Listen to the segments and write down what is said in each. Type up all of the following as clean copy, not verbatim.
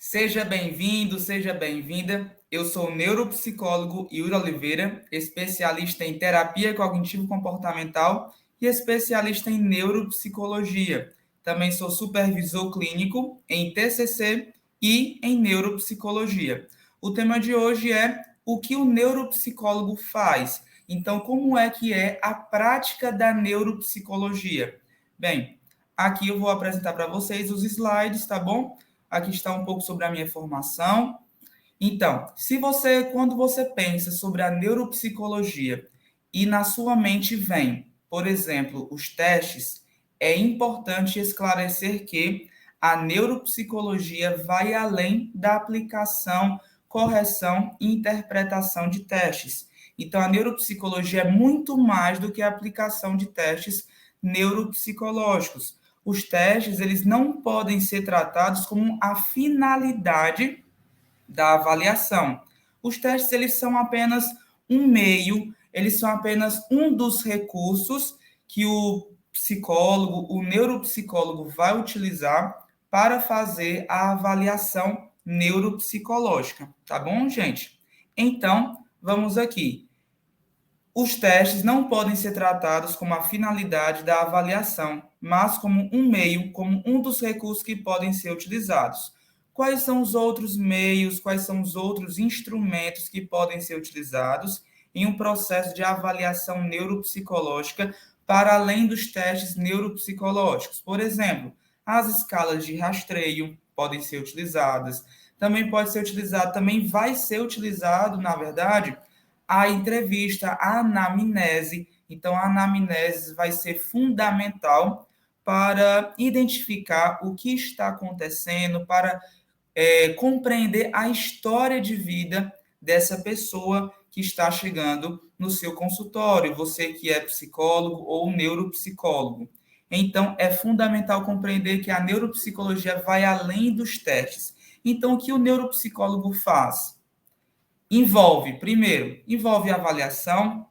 Seja bem-vindo, seja bem-vinda. Eu sou o neuropsicólogo Yuri Oliveira, especialista em terapia cognitivo-comportamental e especialista em neuropsicologia. Também sou supervisor clínico em TCC e em neuropsicologia. O tema de hoje é o que o neuropsicólogo faz. Então, como é que é a prática da neuropsicologia? Bem, aqui eu vou apresentar para vocês os slides, tá bom? Aqui está um pouco sobre a minha formação. Então, quando você pensa sobre a neuropsicologia e na sua mente vem, por exemplo, os testes, é importante esclarecer que a neuropsicologia vai além da aplicação, correção e interpretação de testes. Então, a neuropsicologia é muito mais do que a aplicação de testes neuropsicológicos. Os testes, eles não podem ser tratados como a finalidade da avaliação. Os testes, eles são apenas um meio, eles são apenas um dos recursos que o psicólogo, o neuropsicólogo vai utilizar para fazer a avaliação neuropsicológica, tá bom, gente? Então, vamos aqui. Os testes não podem ser tratados como a finalidade da avaliação, mas como um meio, como um dos recursos que podem ser utilizados. Quais são os outros meios, quais são os outros instrumentos que podem ser utilizados em um processo de avaliação neuropsicológica para além dos testes neuropsicológicos? Por exemplo, as escalas de rastreio podem ser utilizadas. Também pode ser utilizado, também vai ser utilizado, na verdade, a entrevista, a anamnese. Então, a anamnese vai ser fundamental para identificar o que está acontecendo, para compreender a história de vida dessa pessoa que está chegando no seu consultório, você que é psicólogo ou neuropsicólogo. Então, é fundamental compreender que a neuropsicologia vai além dos testes. Então, o que o neuropsicólogo faz? Envolve a avaliação,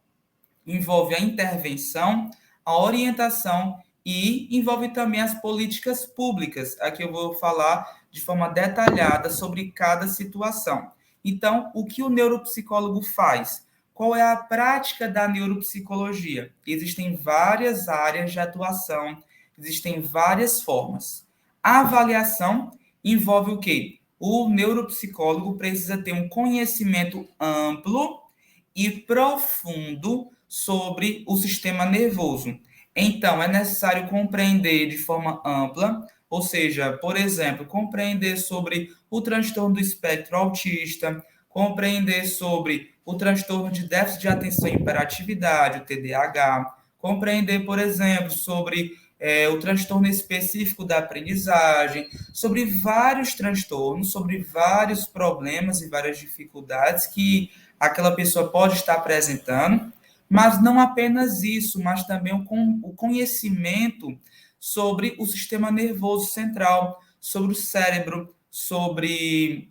envolve a intervenção, a orientação e envolve também as políticas públicas. Aqui eu vou falar de forma detalhada sobre cada situação. Então, o que o neuropsicólogo faz? Qual é a prática da neuropsicologia? Existem várias áreas de atuação, existem várias formas. A avaliação envolve o quê? O neuropsicólogo precisa ter um conhecimento amplo e profundo sobre o sistema nervoso. Então, é necessário compreender de forma ampla, ou seja, por exemplo, compreender sobre o transtorno do espectro autista, compreender sobre o transtorno de déficit de atenção e hiperatividade, o TDAH, compreender, por exemplo, sobre o transtorno específico da aprendizagem, sobre vários transtornos, sobre vários problemas e várias dificuldades que aquela pessoa pode estar apresentando, mas não apenas isso, mas também o conhecimento sobre o sistema nervoso central, sobre o cérebro, sobre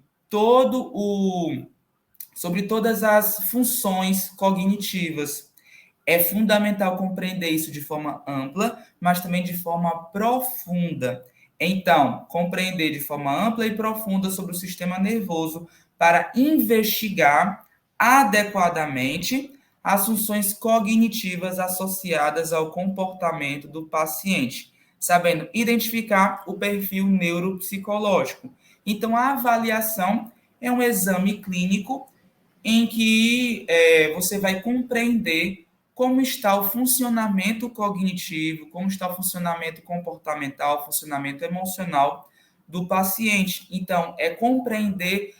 todas as funções cognitivas. É fundamental compreender isso de forma ampla, mas também de forma profunda. Então, compreender de forma ampla e profunda sobre o sistema nervoso para investigar adequadamente as funções cognitivas associadas ao comportamento do paciente, sabendo identificar o perfil neuropsicológico. Então, a avaliação é um exame clínico em que você vai compreender como está o funcionamento cognitivo, como está o funcionamento comportamental, funcionamento emocional do paciente. Então, é compreender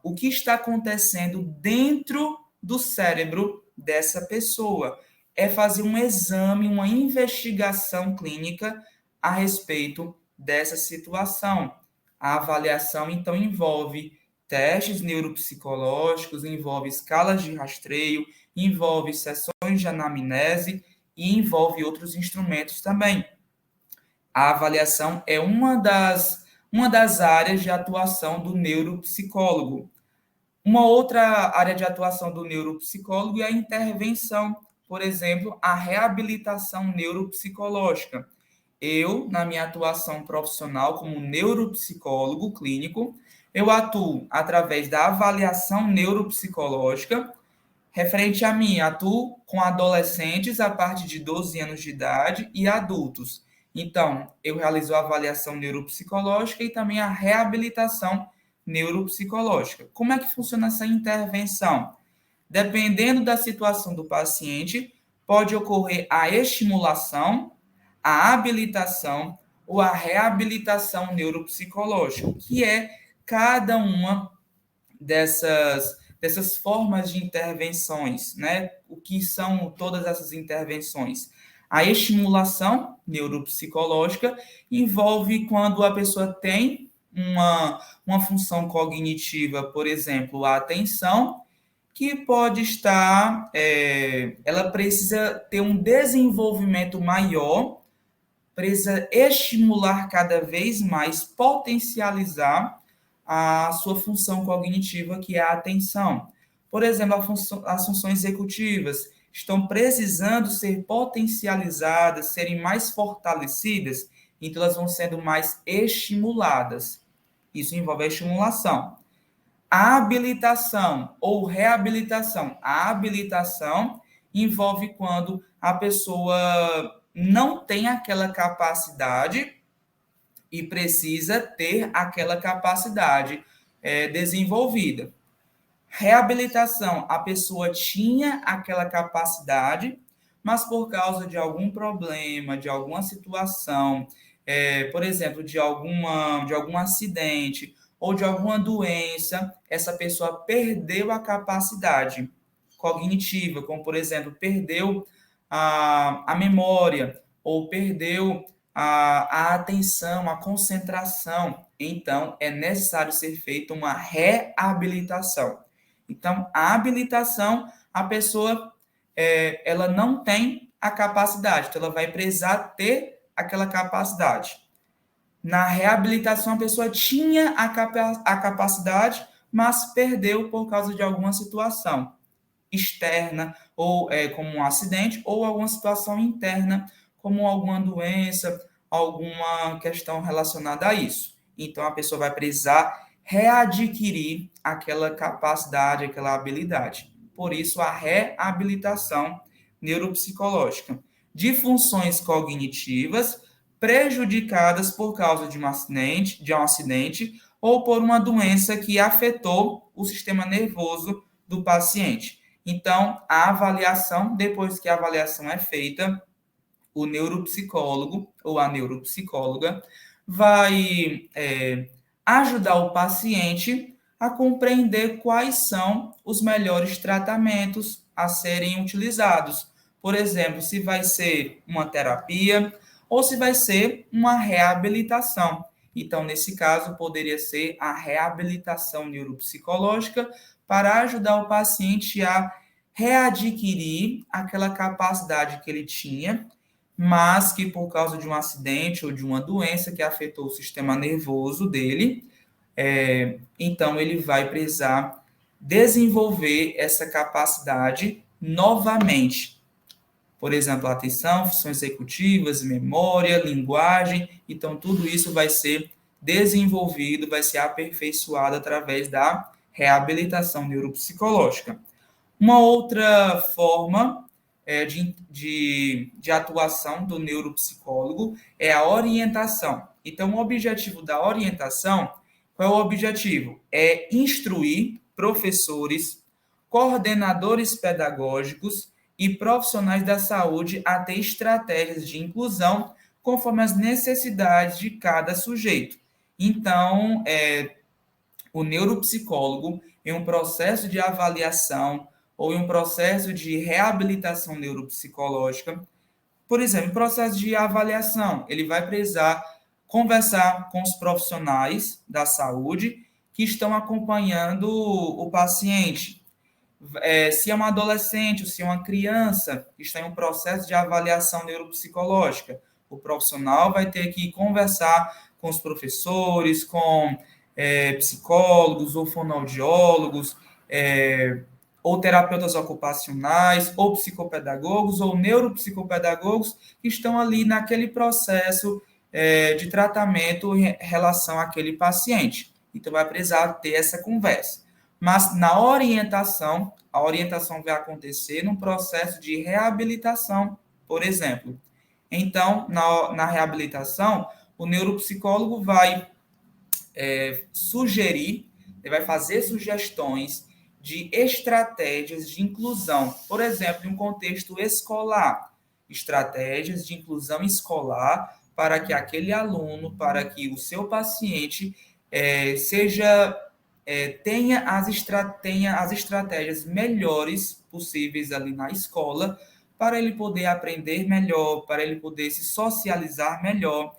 o que está acontecendo dentro do cérebro dessa pessoa. É fazer um exame, uma investigação clínica a respeito dessa situação. A avaliação, então, envolve testes neuropsicológicos, envolve escalas de rastreio, envolve sessões de anamnese e envolve outros instrumentos também. A avaliação é uma das áreas de atuação do neuropsicólogo. Uma outra área de atuação do neuropsicólogo é a intervenção, por exemplo, a reabilitação neuropsicológica. Eu, na minha atuação profissional como neuropsicólogo clínico, eu atuo através da avaliação neuropsicológica. Referente a mim, atuo com adolescentes a partir de 12 anos de idade e adultos. Então, eu realizo a avaliação neuropsicológica e também a reabilitação neuropsicológica. Como é que funciona essa intervenção? Dependendo da situação do paciente, pode ocorrer a estimulação, a habilitação ou a reabilitação neuropsicológica, que é cada uma dessas formas de intervenções, né? O que são todas essas intervenções? A estimulação neuropsicológica envolve quando a pessoa tem uma função cognitiva, por exemplo, a atenção, que pode estar, ela precisa ter um desenvolvimento maior, precisa estimular cada vez mais, potencializar a sua função cognitiva, que é a atenção. Por exemplo, as funções executivas estão precisando ser potencializadas, serem mais fortalecidas, então elas vão sendo mais estimuladas. Isso envolve a estimulação. A habilitação ou reabilitação. A habilitação envolve quando a pessoa não tem aquela capacidade e precisa ter aquela capacidade desenvolvida. Reabilitação, a pessoa tinha aquela capacidade, mas por causa de algum problema, de alguma situação, por exemplo, de algum acidente ou de alguma doença, essa pessoa perdeu a capacidade cognitiva, como, por exemplo, perdeu a memória ou perdeu a atenção, a concentração. Então, é necessário ser feita uma reabilitação. Então, a habilitação, a pessoa ela não tem a capacidade, então ela vai precisar ter aquela capacidade. Na reabilitação, a pessoa tinha a capacidade, mas perdeu por causa de alguma situação externa, ou como um acidente, ou alguma situação interna, como alguma doença, alguma questão relacionada a isso. Então, a pessoa vai precisar readquirir aquela capacidade, aquela habilidade. Por isso, a reabilitação neuropsicológica de funções cognitivas prejudicadas por causa de um acidente ou por uma doença que afetou o sistema nervoso do paciente. Então, a avaliação, depois que a avaliação é feita, o neuropsicólogo ou a neuropsicóloga vai ajudar o paciente a compreender quais são os melhores tratamentos a serem utilizados. Por exemplo, se vai ser uma terapia ou se vai ser uma reabilitação. Então, nesse caso, poderia ser a reabilitação neuropsicológica para ajudar o paciente a readquirir aquela capacidade que ele tinha, mas que por causa de um acidente ou de uma doença que afetou o sistema nervoso dele, então ele vai precisar desenvolver essa capacidade novamente. Por exemplo, atenção, funções executivas, memória, linguagem. Então, tudo isso vai ser desenvolvido, vai ser aperfeiçoado através da reabilitação neuropsicológica. Uma outra forma de atuação do neuropsicólogo é a orientação. Então, o objetivo da orientação, qual é o objetivo? É instruir professores, coordenadores pedagógicos e profissionais da saúde a ter estratégias de inclusão conforme as necessidades de cada sujeito. Então, o neuropsicólogo, em um processo de avaliação ou em um processo de reabilitação neuropsicológica, por exemplo, processo de avaliação, ele vai precisar conversar com os profissionais da saúde que estão acompanhando o paciente. Se é uma adolescente ou se é uma criança que está em um processo de avaliação neuropsicológica, o profissional vai ter que conversar com os professores, com psicólogos ou fonoaudiólogos, ou terapeutas ocupacionais, ou psicopedagogos, ou neuropsicopedagogos, que estão ali naquele processo de tratamento em relação àquele paciente. Então, vai precisar ter essa conversa. Mas na orientação, a orientação vai acontecer num processo de reabilitação, por exemplo. Então, na reabilitação, o neuropsicólogo vai sugerir, ele vai fazer sugestões de estratégias de inclusão, por exemplo, em um contexto escolar, estratégias de inclusão escolar para que aquele aluno, para que o seu paciente tenha as estratégias melhores possíveis ali na escola, para ele poder aprender melhor, para ele poder se socializar melhor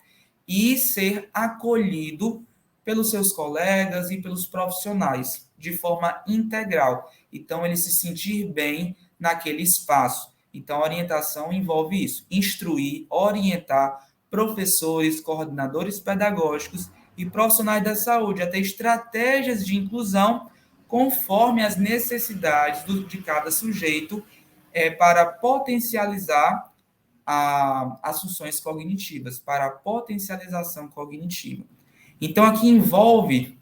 e ser acolhido pelos seus colegas e pelos profissionais de forma integral. Então, ele se sentir bem naquele espaço. Então, a orientação envolve isso: instruir, orientar professores, coordenadores pedagógicos e profissionais da saúde a ter estratégias de inclusão conforme as necessidades de cada sujeito para potencializar as funções cognitivas, para a potencialização cognitiva. Então, aqui envolve,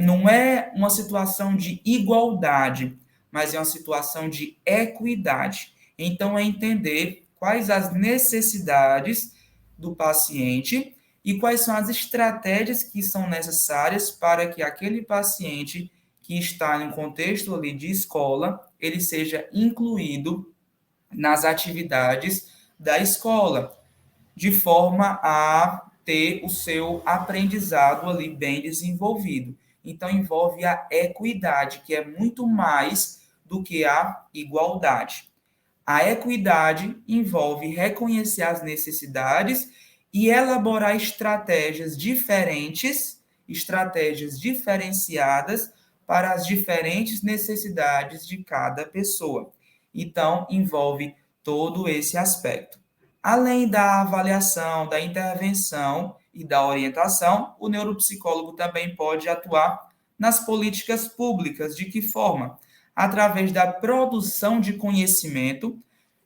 não é uma situação de igualdade, mas é uma situação de equidade. Então, é entender quais as necessidades do paciente e quais são as estratégias que são necessárias para que aquele paciente que está em um contexto ali de escola, ele seja incluído nas atividades da escola, de forma a ter o seu aprendizado ali bem desenvolvido. Então, envolve a equidade, que é muito mais do que a igualdade. A equidade envolve reconhecer as necessidades e elaborar estratégias diferentes, estratégias diferenciadas para as diferentes necessidades de cada pessoa. Então, envolve todo esse aspecto. Além da avaliação, da intervenção e da orientação, o neuropsicólogo também pode atuar nas políticas públicas. De que forma? Através da produção de conhecimento,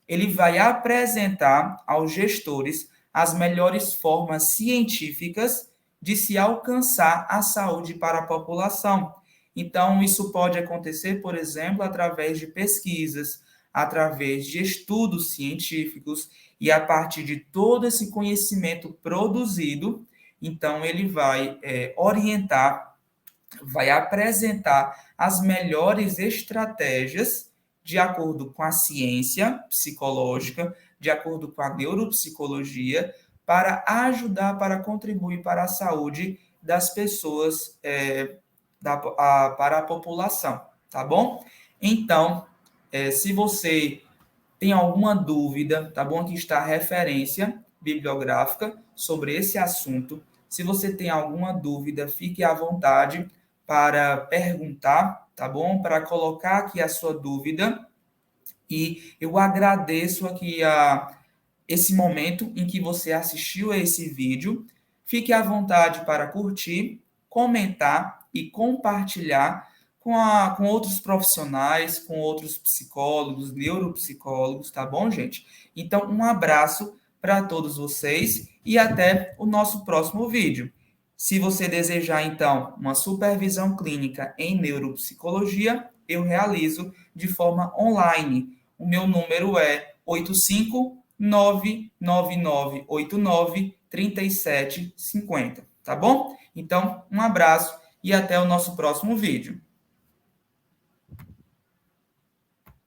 ele vai apresentar aos gestores as melhores formas científicas de se alcançar a saúde para a população. Então, isso pode acontecer, por exemplo, através de pesquisas, através de estudos científicos, e a partir de todo esse conhecimento produzido, então ele vai orientar, vai apresentar as melhores estratégias de acordo com a ciência psicológica, de acordo com a neuropsicologia, para ajudar, para contribuir para a saúde das pessoas, para a população, tá bom? Então, se você tem alguma dúvida, tá bom? Aqui está a referência bibliográfica sobre esse assunto. Se você tem alguma dúvida, fique à vontade para perguntar, tá bom? Para colocar aqui a sua dúvida. E eu agradeço aqui esse momento em que você assistiu a esse vídeo. Fique à vontade para curtir, comentar e compartilhar com outros profissionais, com outros psicólogos, neuropsicólogos, tá bom, gente? Então, um abraço para todos vocês e até o nosso próximo vídeo. Se você desejar, então, uma supervisão clínica em neuropsicologia, eu realizo de forma online. O meu número é 85999893750, tá bom? Então, um abraço e até o nosso próximo vídeo.